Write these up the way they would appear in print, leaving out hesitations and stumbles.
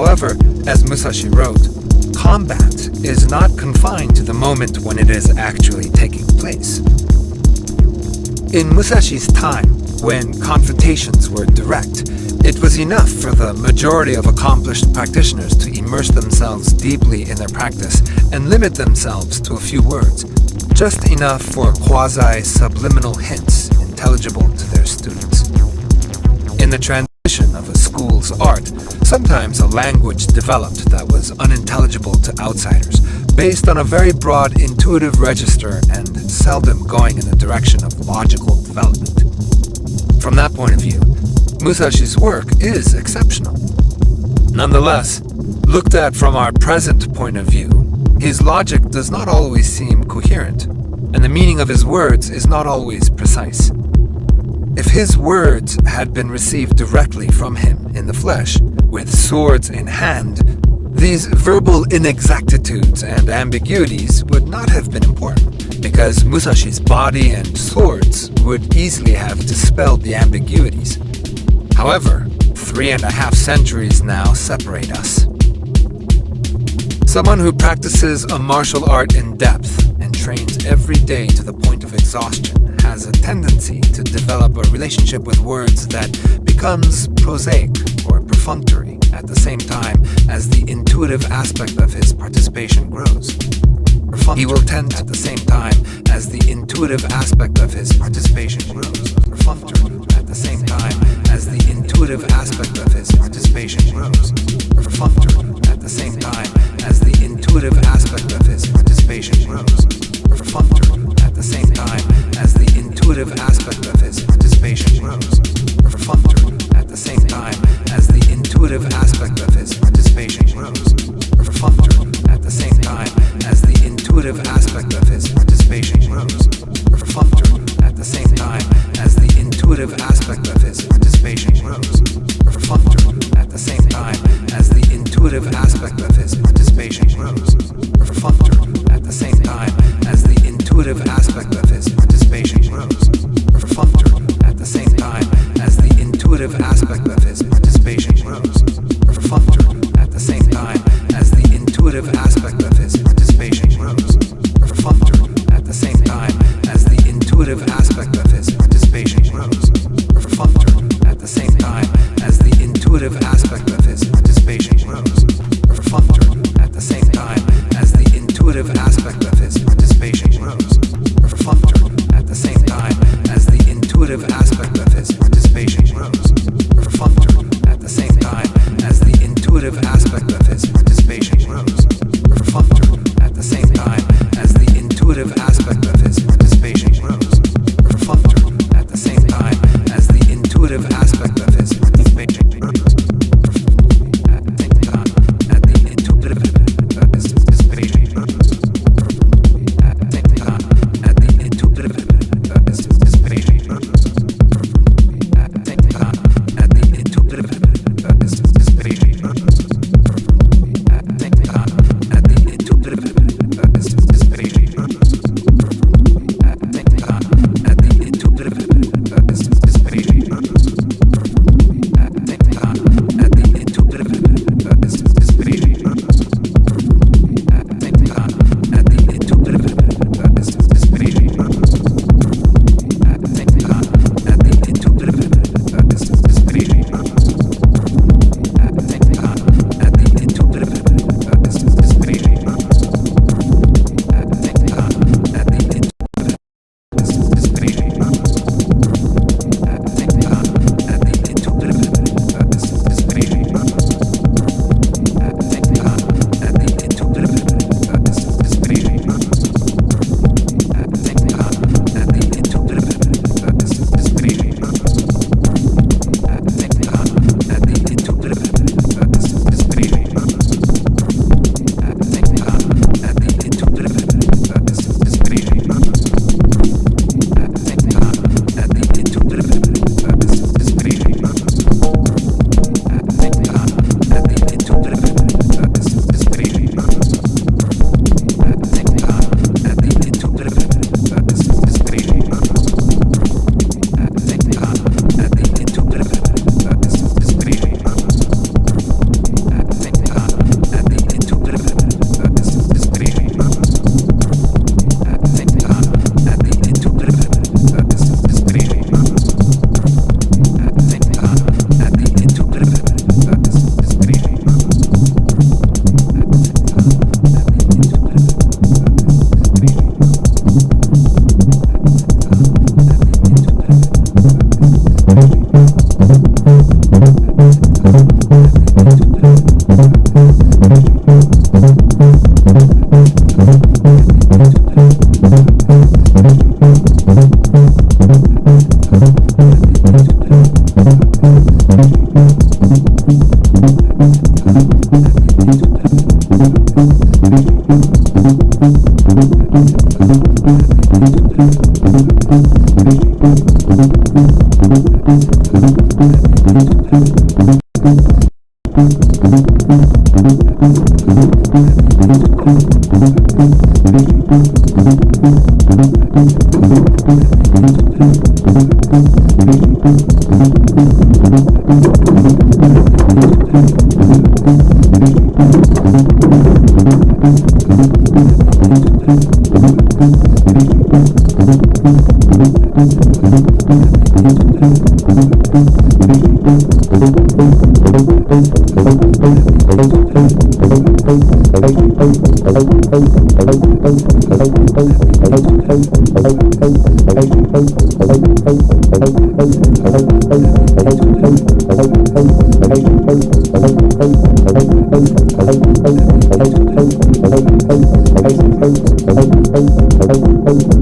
However, as Musashi wrote, combat is not confined to the moment when it is actually taking place. In Musashi's time, when confrontations were direct, it was enough for the majority of accomplished practitioners to immerse themselves deeply in their practice and limit themselves to a few words, just enough for quasi-subliminal hints intelligible to their students. In the transition of a school's art, sometimes a language developed that was unintelligible to outsiders, based on a very broad intuitive register and seldom going in the direction of logical development. From that point of view, Musashi's work is exceptional. Nonetheless, looked at from our present point of view, his logic does not always seem coherent, and the meaning of his words is not always precise. If his words had been received directly from him in the flesh, with swords in hand, these verbal inexactitudes and ambiguities would not have been important, because Musashi's body and swords would easily have dispelled the ambiguities. However, 3.5 centuries now separate us. Someone who practices a martial art in depth and trains every day to the point of exhaustion has a tendency to develop a relationship with words that becomes prosaic or perfunctory at the same time as the intuitive aspect of his participation grows. He will tend at the same time as the intuitive aspect of his participation grows. Perfunctory at the same time as the intuitive aspect of his participation grows. Perfunctory at the same time as the intuitive aspect of his participation grows. Perfunctory at the same time as the intuitive aspect of his participation grows. Perfunctory at the same time as the intuitive aspect of his participation grows. Perfunctory at the same time as the intuitive aspect of his participation grows. Perfunctory at the same time as the intuitive aspect of his participation grows. Perfunctory at the same time as the intuitive aspect of his participation grows. Perfunctory at the same time as the intuitive aspect of his participation grows. Perfunctory at the same time as the intuitive aspect of his participation grows. Perfunctory at the same time as the intuitive aspect of his participation grows. Perfunctory at the same time as the intuitive aspect of his participation grows. Perfunctory at the same time as the intuitive aspect of his participation grows. Perfunctory at the same time as the intuitive aspect of his participation grows. Perfunctory at the same time as the intuitive aspect of his participation grows. Perfunctory at the same time as the intuitive aspect of his participation grows. Perfunctory at the same time as the intuitive aspect of his participation grows. Perfunctory at the same time as the intuitive aspect of his participation grows. At the intuitive participation grows. At the intuitive participation grows. At the intuitive participation grows.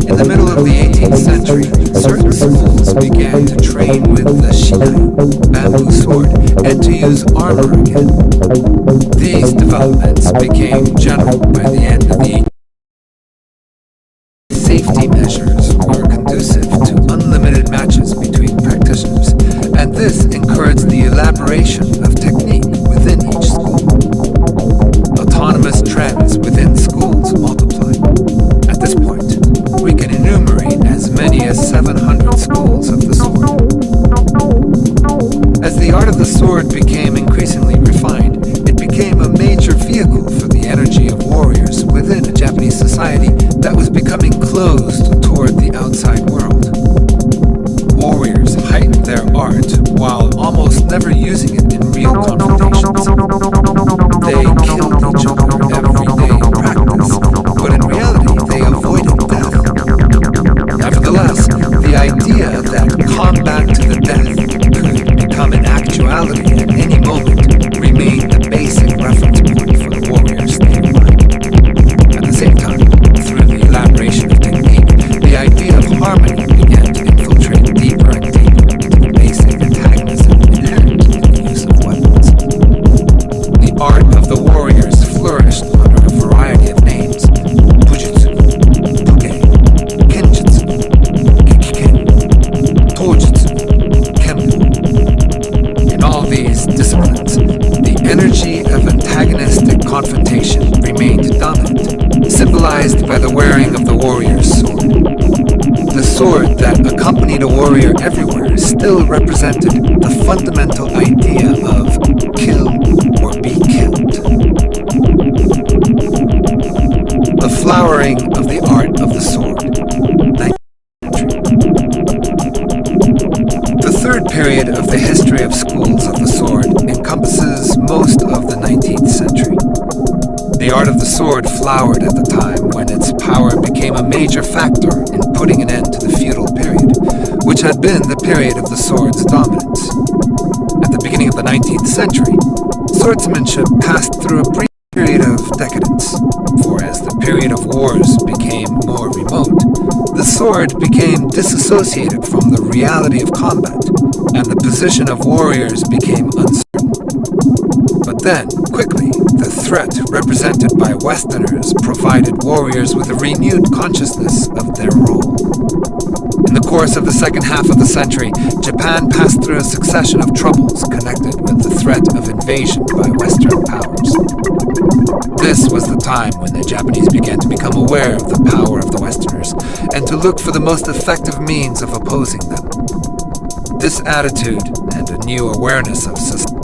In the middle of the 18th century, certain schools began to train with the shinai, bamboo sword, and to use armor again. These developments became general by the end of the 18th century. Safety measures were conducive to unlimited matches between practitioners, and this encouraged the elaboration of technique within each school. Autonomous trends within schools multiplied. At this point, we can enumerate as many as 700 schools of the sword. As the art of the sword became increasingly refined, it became a major vehicle for the energy of warriors within a Japanese society that was becoming closed toward the outside world. Warriors heightened their art while almost never using it in real confrontations. They killed each other every day in practice, but in reality they avoided death. Nevertheless, the idea that combat to the death could become an actuality at any moment remained the basic reference point for the warriors state of mind. At the same time, through the elaboration of technique, the idea of harmony began to infiltrate deeper and deeper into the basic antagonism inherent in the use of weapons. The art of the warriors flourished under a variety of names: Bujutsu, Buge, Kenjutsu, Gekiken, Tojutsu, Kenpo. In all these disciplines, the energy of antagonistic confrontation remained dominant, symbolized by the wearing of the warrior's sword. The sword that accompanied a warrior everywhere still represented the fundamental idea of kill or be killed. The flowering of the art of the sword. 19th century. The third period of the history of schools of the sword encompasses most of the 19th century. The art of the sword flowered at the time when its power became a major factor in putting an end to the feudal period, which had been the period of the sword's dominance. At the beginning of the 19th century, swordsmanship passed through a brief period of decadence, for as the period of wars became more remote, the sword became disassociated from the reality of combat, and the position of warriors became uncertain. But then, quickly, the threat represented by Westerners provided warriors with a renewed consciousness of their role. In the course of the second half of the century, Japan passed through a succession of troubles connected with the threat of invasion by Western powers. This was the time when the Japanese began to become aware of the power of the Westerners and to look for the most effective means of opposing them. This attitude and a new awareness of society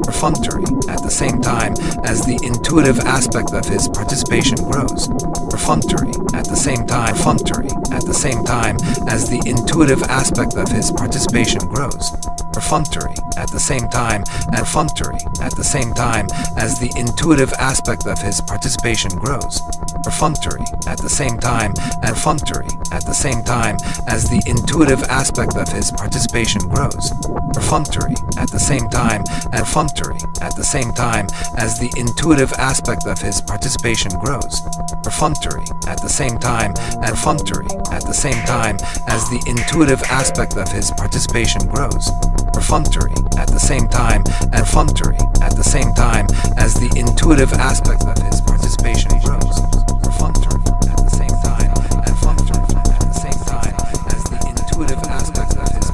perfunctory at the same time as the intuitive aspect of his participation grows. Perfunctory at the same time, perfunctory at the same time as the intuitive aspect of his participation grows. Perfunctory at the same time and perfunctory at the same time as the intuitive aspect of his participation grows. Perfunctory at the same time and perfunctory at the same time as the intuitive aspect of his participation grows. Perfunctory at the same time and perfunctory at the same time as the intuitive aspect of his participation grows. Perfunctory at the same time and perfunctory at the same time as the intuitive aspect of his participation grows. Perfunctory at the same time and perfunctory at the same time as the intuitive aspect of his participation grows. Perfunctory at the same time and perfunctory at the same time as the intuitive aspect of his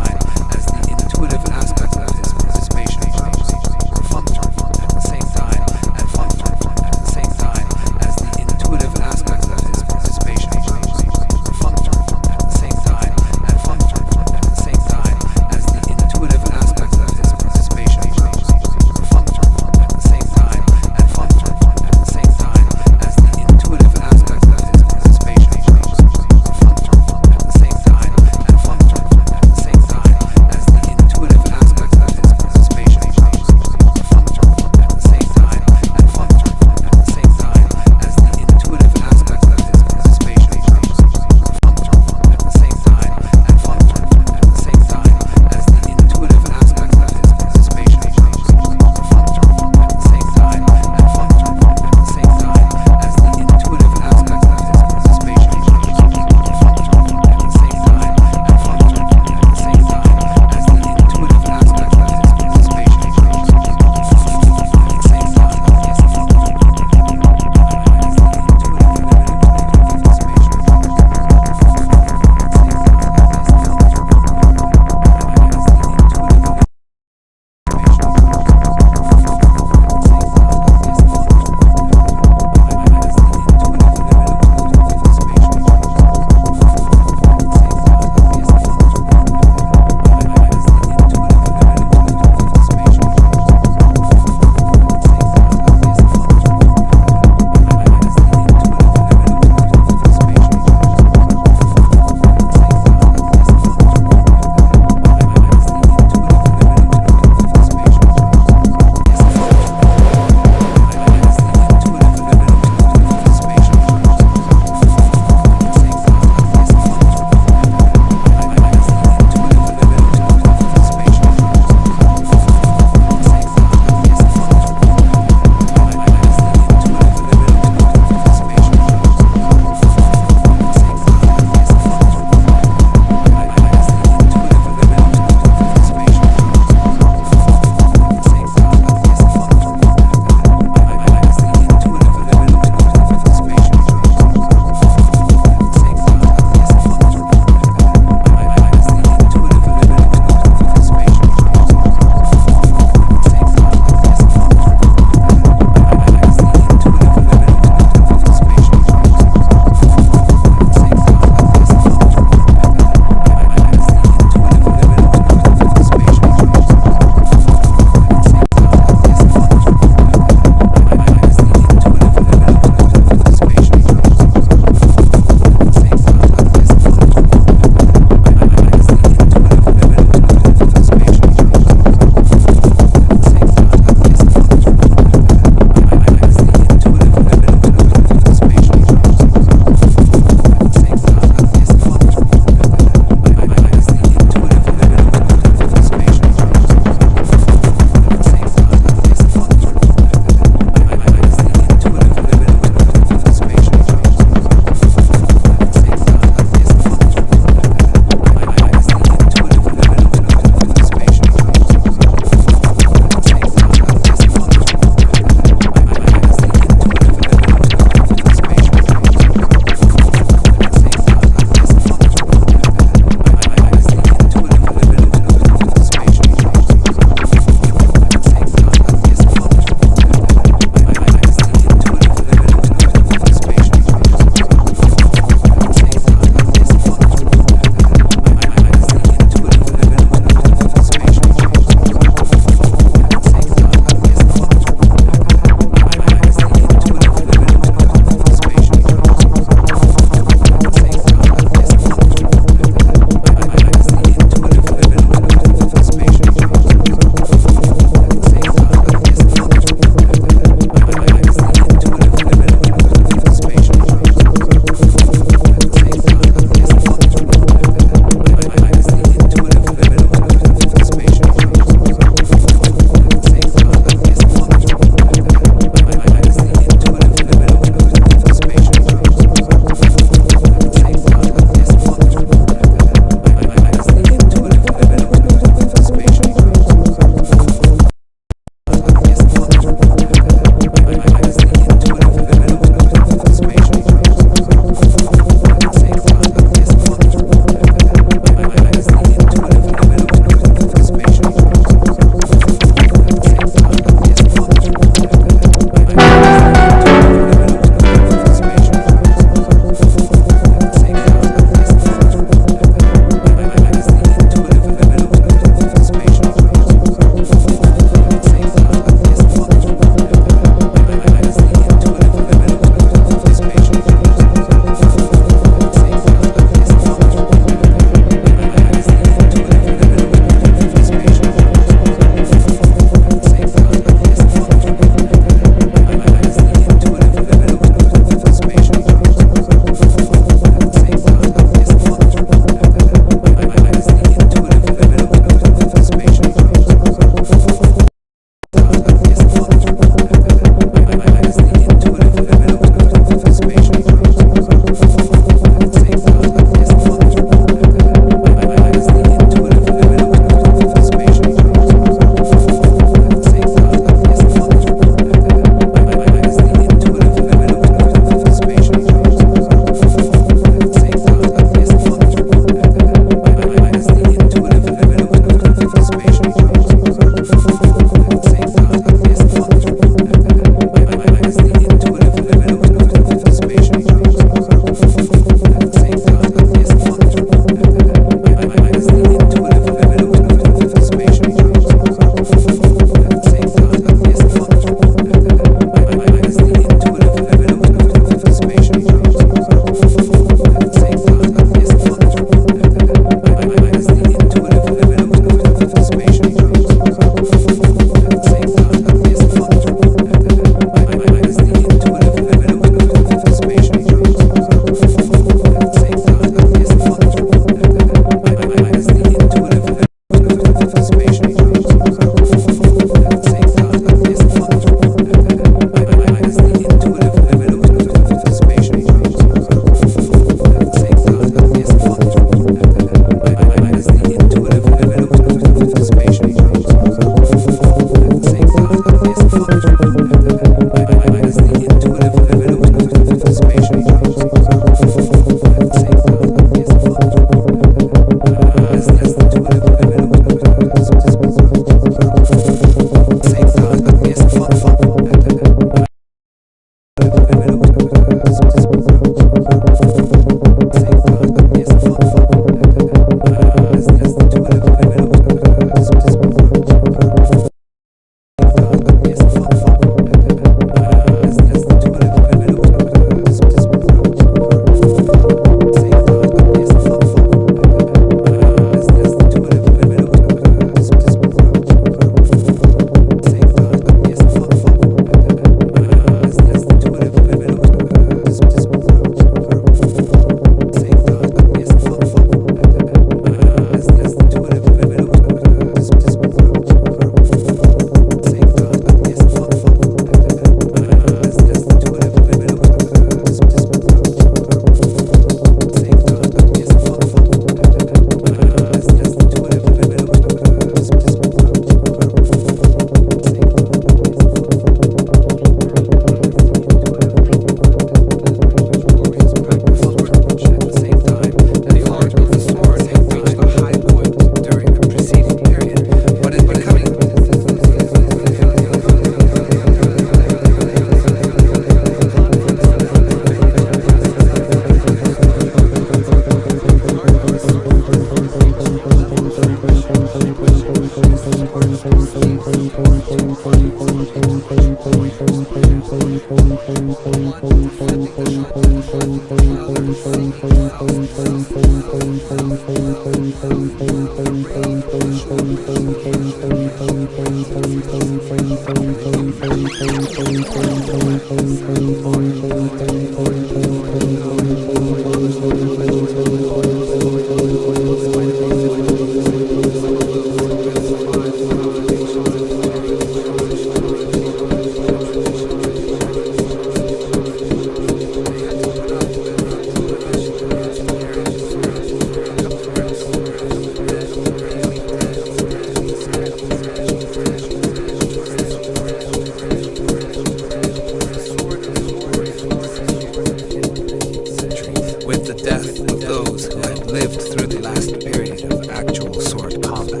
With the death of those who had lived through the last period of actual sword combat.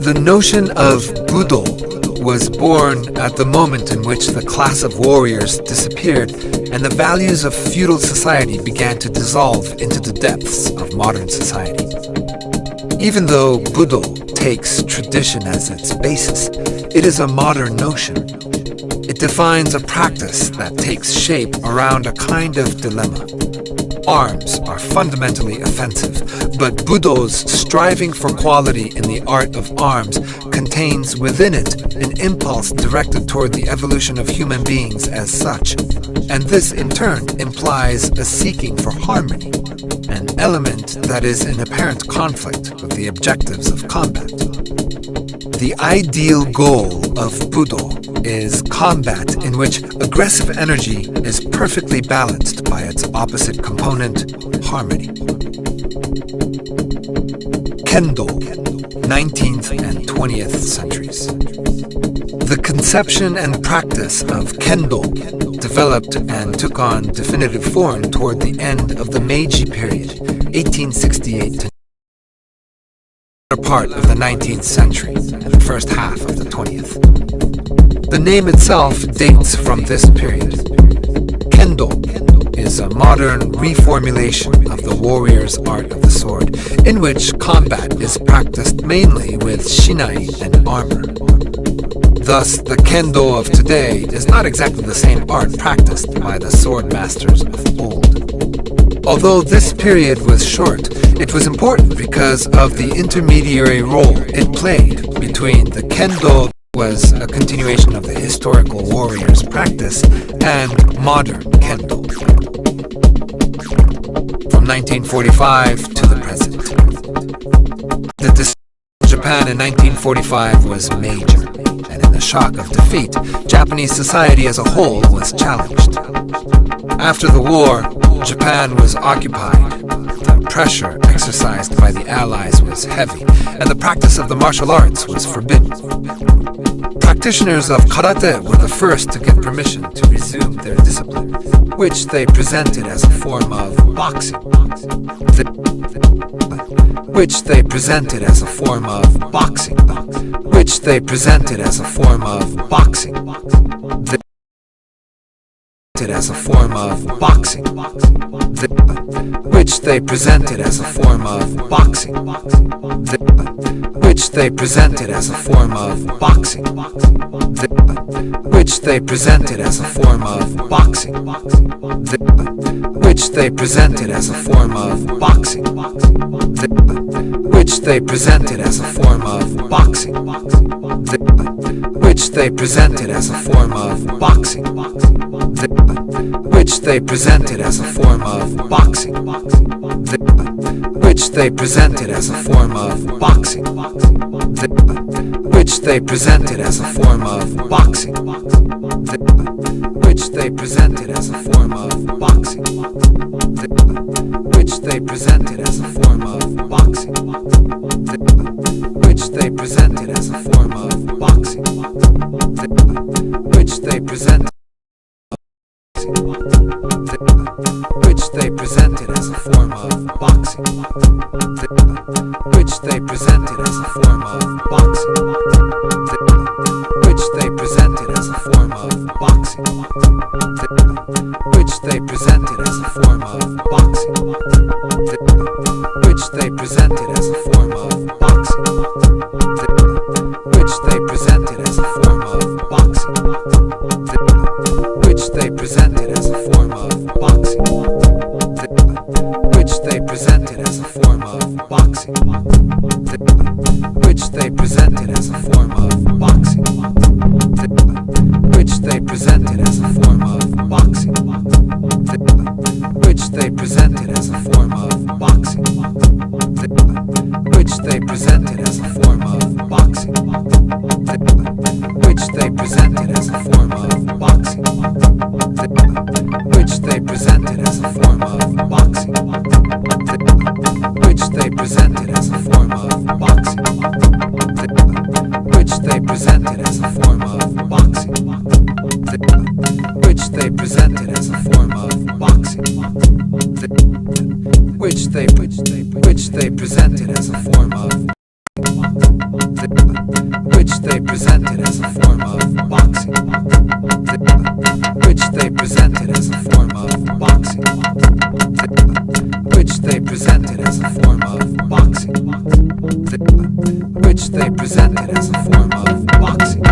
The notion of Budo was born at the moment in which the class of warriors disappeared and the values of feudal society began to dissolve into the depths of modern society. Even though Budo takes tradition as its basis, it is a modern notion. It defines a practice that takes shape around a kind of dilemma. Arms are fundamentally offensive, but Budo's striving for quality in the art of arms contains within it an impulse directed toward the evolution of human beings as such, and this in turn implies a seeking for harmony, an element that is in apparent conflict with the objectives of combat. The ideal goal of Budo is combat in which aggressive energy is perfectly balanced by its opposite component, harmony. Kendo, 19th and 20th centuries. The conception and practice of Kendo developed and took on definitive form toward the end of the Meiji period, 1868 to part of the 19th century and the first half of the 20th. The name itself dates from this period. Kendo is a modern reformulation of the warrior's art of the sword, in which combat is practiced mainly with shinai and armor. Thus, the Kendo of today is not exactly the same art practiced by the sword masters of old. Although this period was short, it was important because of the intermediary role it played between the Kendo was a continuation of the historical warrior's practice and modern Kendo. From 1945 to the present. The destruction of Japan in 1945 was major, and in the shock of defeat, Japanese society as a whole was challenged. After the war, Japan was occupied. The pressure exercised by the Allies was heavy, and the practice of the martial arts was forbidden. Practitioners of karate were the first to get permission to resume their discipline, which they presented as a form of boxing. Which they presented as a form of boxing. Which they presented as a form of boxing. As a form of boxing, which they presented as a form of boxing, which they presented as a form of boxing, which they presented as a form of boxing, which they presented as a form of boxing, which they presented as a form of boxing, which they presented as a form of boxing, which they presented as a form of boxing, which they presented as a form of boxing, which they presented as a form of boxing, which they presented as a form of boxing, which they presented as a form of boxing, which they presented as a form of boxing, which they presented which they presented as a form of boxing, which they presented as a form of boxing, which they presented as a form of boxing, which they presented as a form of boxing, which they presented as a form of boxing, which they presented as a form of boxing, which which they presented as a form of boxing, which they presented as a form of boxing, which they presented as a form of boxing, which they presented as a form of boxing, which they presented as a form of boxing, which they presented as a form of boxing, which they presented as a form of boxing, which they presented as a form of boxing, which they presented as a form of boxing, which they presented as a form of boxing, which they presented as a form of boxing, which they presented as a form of, which they presented as a form of boxing, which they presented as a form of boxing, which they presented as a form of boxing, which they presented as a form of boxing,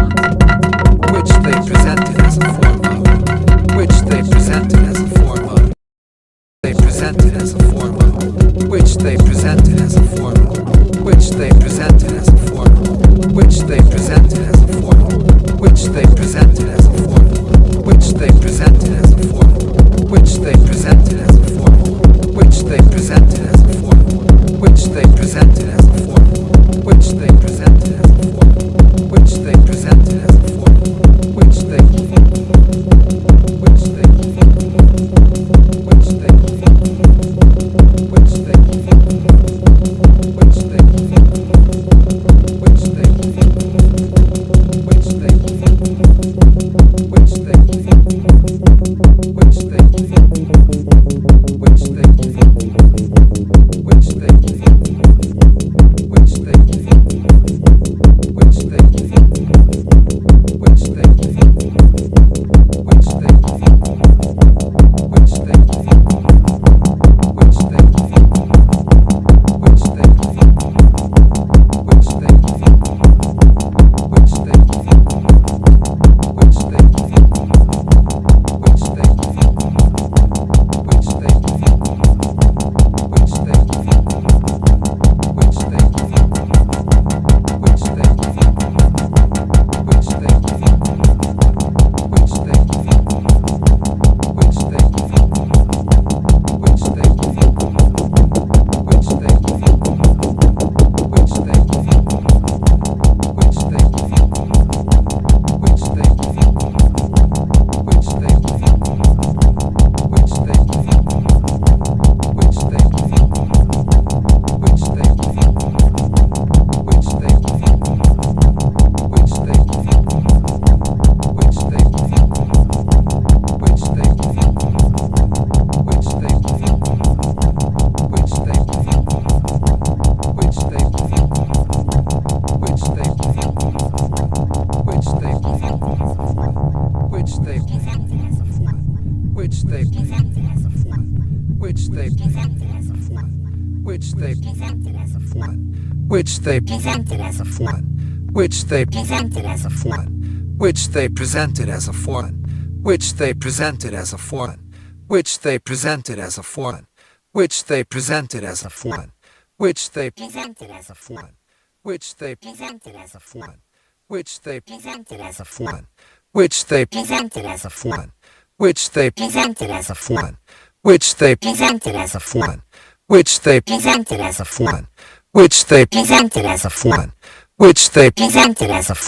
which they presented as a form of, which they presented as a form of, they presented as a form of, which they presented as a form of, which they presented as a form of, which they presented as a form of, which they presented as a form of, which they presented as a form of, which they presented as a form of, which they presented as a form of, which they presented as a form of, which they presented as a form of, which they presented as a form of, which they presented as a foreign, which they presented as a foreign, which they presented as a foreign, which they presented as a foreign, which they presented as a foreign, which they presented as a foreign, which they presented as a foreign, which they presented as a foreign, which they presented as a foreign, which they presented as a foreign, which they presented as a foreign, which they presented as a foreign, which they presented as a foreign, which they presented as a foreign, which they presented as a foreign.